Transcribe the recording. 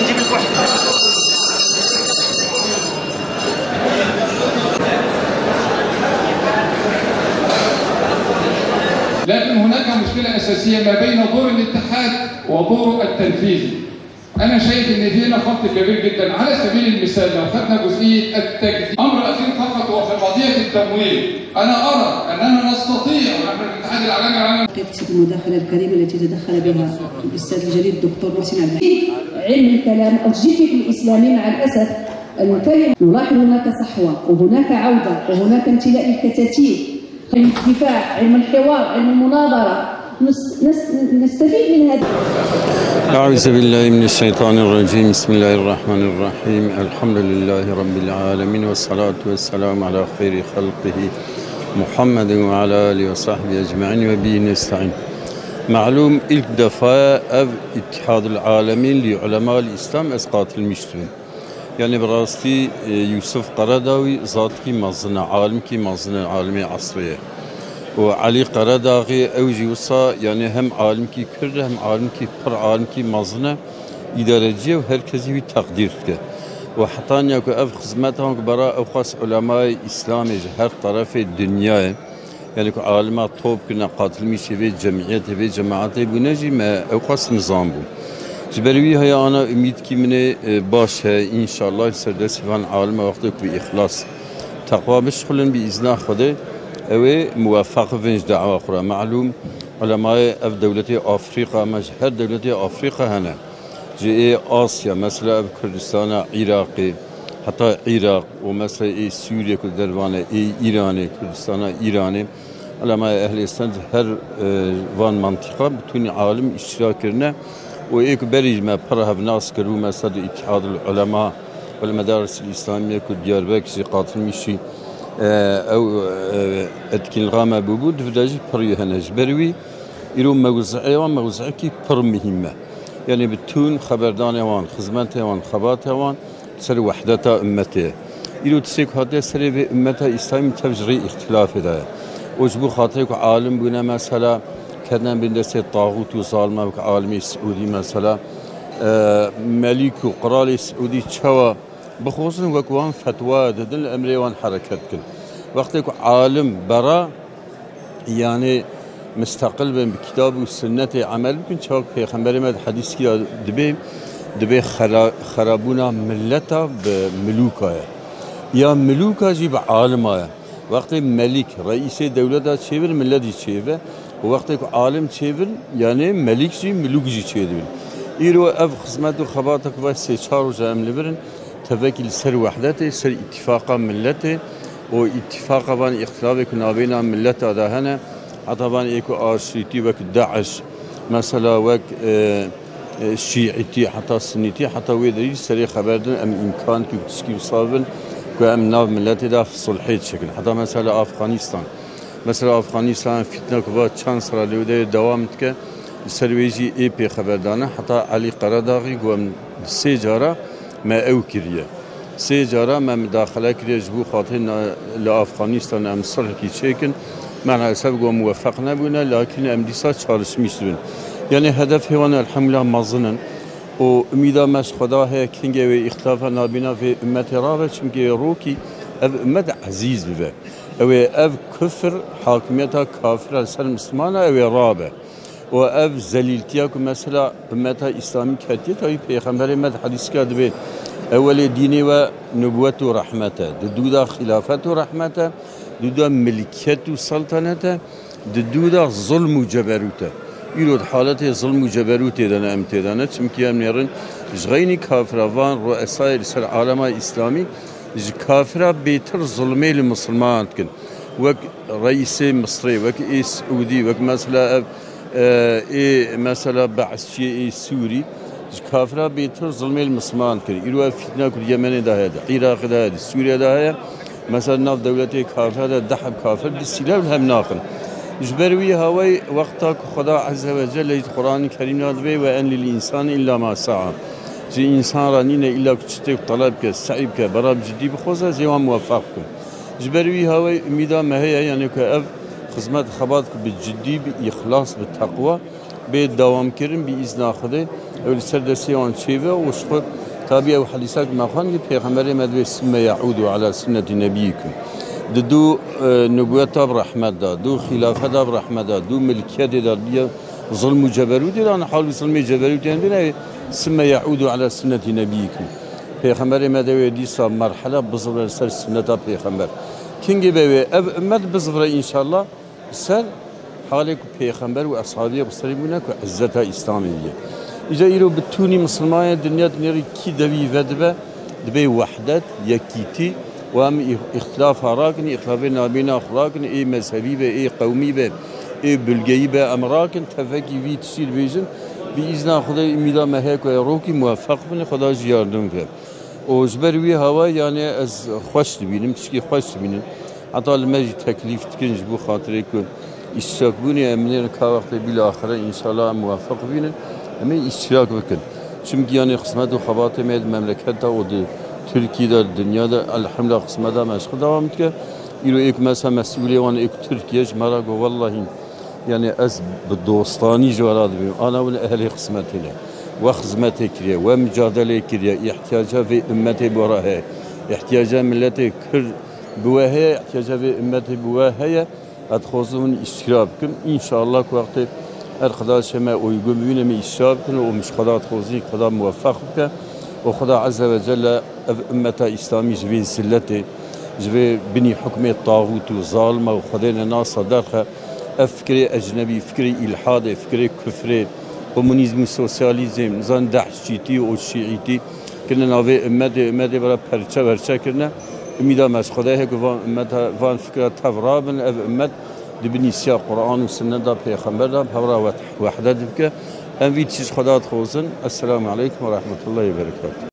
نجيب لك واحد. لكن هناك مشكلة أساسية ما بين دور الاتحاد ودوره التنفيذي. أنا شايف إن في هنا خط كبير جدا. على سبيل المثال لو خدنا جزئية التجديد، أمر أخير فقط هو في قضية التمويل. أنا أرى أننا نستطيع نحن الاتحاد العالمي على المداخلة الكريمة التي تدخل بها الأستاذ الجليل الدكتور محسن عبد الحميد. علم الكلام أو الفكر الإسلامي مع الأسف الكلمة نلاحظ هناك صحوة وهناك عودة وهناك امتلاء الكتاتيب. علم الدفاع، علم الحوار، علم المناظرة، نستفيد من هذا. أعوذ بالله من الشيطان الرجيم. بسم الله الرحمن الرحيم. الحمد لله رب العالمين والصلاة والسلام على خير خلقه محمد وعلى آله وصحبه أجمعين وبه نستعين. معلوم ilk defa ev İttihadul Alemin li ulema İslam esqatılmıştır. Yani براستی Yusuf Qaradawi zat ki mazna alim ki mazna alimi asriye. و علی قرداغی اوجی وصا یعنی هم عالم کی کرد هم عالم کی پر عالم کی مزنه ادارجی و هر کسی وی تقدیر که و حتی یا که اف خدمتان که برای اوخاص علمای اسلامی هر طرف دنیا یعنی که عالمات توب کنه قاتل میشه و جمعیت و جماعت بونجی ما اوخاص نظام بود. جبروی های آنا امید کی منه باشه ان شاء الله سردست فان عالم وقتی که اخلاص تقوا بشخلن باذن خدا اوه موفق فنج دعوة أخرى. معلوم علماء اف دولة أفريقيا مش هر دولة أفريقيا هنا جي آسيا مثلا اف كردستان عراقي حتى عراق ومثلا سوريا كردوانة إيراني كردستان إيراني علماء أهل الإسلام هر وان منطقة بتوني عالم اشتراك کرنه و ایک بریج ما پره ناس کرو مثلا اتحاد العلماء والمدارس الإسلامية كدياربكر قاتل مشي او اتكين الغامة بوجود فداجي بريه هناج بروي يروم موزعي وان موزعي كي بر مهمة يعني بتون خبردان وان خدمات وان خبات وان سر وحدة أمته يرو تسيك هذا سر أمته إسلام تفجري اختلاف ده وجبو خاطرك عالم بنا مثلا كنا بندرس الطاغوت وظالمة وعالم السعودي مثلا ملك وقرال السعودي شوا بخصوص وكوان فتوى ضد الأمر وان حركات كل وقتك عالم برا يعني مستقل بكتاب والسنة عمل يمكن شوك في خمبر مد حديث كده دبي خرابونا ملتا بملوكا يا ملوكا جيب عالما وقت ملك رئيس دولة شيفر ملدي شيفر ووقتك عالم شيفر يعني ملك جي ملوك جي شيفر يرو أف خدمات وخباتك بس شهر وجام لبرن تفكير سر وحدته سر اتفاق ملته واتفاق بان اختلاف نابين ملته ده هنا عطبان ايكو اشريتي وك داعش مثلا وك شيعتي حتى سنيتي حتى ويدري سري خبردن ام امكان كي تشكي صابن كام ناب ملته ده في صلحيه شكل حتى مثلا افغانستان فتنه كبا شانس را لوده دوامتك سرويجي اي بي خبردانه حتى علي قرداغي قوم سيجاره ما او كريه سيجاره ما مداخله كريه جبو خاطر لافغانستان ام صلح كي تشيكن معنى سبب موفق نبونا لكن ام ديسا çalışmış دون يعني هدف هوان الحمد لله مظنن واميدا مش خدا هي كينج و اختلاف نابينا في امه رابع çünkü روكي اف امه عزيز بها او اف كفر حاكميتها كافر سر مسلمان او رابع وأف زليلتياك مثلا أمتها إسلامي كاتية تاي پیغمبر مد حديث كاتبه أول ديني ونبوة ورحمته دودا خلافة ورحمته دودا ملكية وسلطنته دودا ظلم وجبروته يرود حالته ظلم وجبروته دانا امتدانه چمكي هم نيرن جغيني كافروان رؤساء سر عالم إسلامي كافرة بيتر ظلمي للمسلمان كن وك رئيس مصري وك إيه سعودي وك مثلا مثلا بعثي سوري كافرة بيتر ظلم المسلمان كري إلوا فتنة كل يمن ده هذا عراق ده هذا سوريا ده هذا مثلا ناف دولتي كافرة ده دحب كافر بالسلاح هم ناقل جبروي هواي وقتك خدا عز وجل القرآن الكريم نادبه وأن للإنسان إلا ما سعى زي إنسان رانينا إلا كتشتك طلبك سعيبك براب جدي بخوزه زي موفقكم جبروي هواي ميدا ما هي يعني كأف خدمات خباتك بالجدي بإخلاص بالتقوى بيت دوام كرن بإذن خدا والسردسي عن شيبة وشخ تابعه وحديثك ما خان يبيغمبر مدري سما يعود على سنة نبيكم دو نبوة برحمة دا دو خلافة دا برحمة دا دو ملكية دا بيا ظلم وجبروت أنا حال ظلم جبروت يعني سما يعود على سنة نبيكم پیغمبر مدوی دیسا مرحله بزرگ سر سنت پیغمبر کینگی به مد بزرگ انشالله سر حالی که پیغمبر و اصحابی بسری بونه که عزت اسلامیه ایجا ایرو بتونی مسلمان دنیا کی دوی ودبه دبی وحدت یکیتی و هم اختلاف هراکن اختلاف نابین اخلاقن ای مذهبی به ای قومی به ای بلگی به امراکن تفکی وی تشیر بیجن بإذن خدا امیدا مهک و روکی موفق بنه خدا جیاردون کرد. اوجبر وی هوا یعنی از خوش بینیم تشکی خوش بینیم. حتی المجد تکلیف تکنج بو خاطره که اشتراک بونی امنیر که وقت بیل آخره انشالله موفق بینن. اما اشتراک بکن. چون یعنی قسمت و خبات مید مملکت دا و ترکیه دا دنیا دا الحمد قسمت دا مشق دوام که ایرو ایک مثلا مسئولی وان ایک ترکیه جمرا گو والله يعني أز بالدوستاني جوارات بيم أنا والأهل قسمتنا وخدمتي كريه ومجادلة كريه احتياجها في أمتي براها احتياجها ملتي كر بواها احتياجها في أمتي بواها أتخصون اشتراككم إن شاء الله كوقت الخدا شما ويقوم بينا من اشتراككم ومش خدا تخوزي خدا موفقك وخدا عز وجل أمتا إسلامي جبين سلتي جبين بني حكم الطاغوت وظالمة وخدينا ناس صدرها فكري أجنبي فكري إلحاد فكري كفري كومونيزم سوسياليزم نظام داعشيتي والشيعيتي كنا نافي أمد برا برشة كنا أميدا مس خداه هيك فان فكرة تفرابن أمد دبني سياق قرآن وسنة دا بيخمر دا بحورا وحدة دبك أم في تشيش خدا تخوزن. السلام عليكم ورحمة الله وبركاته.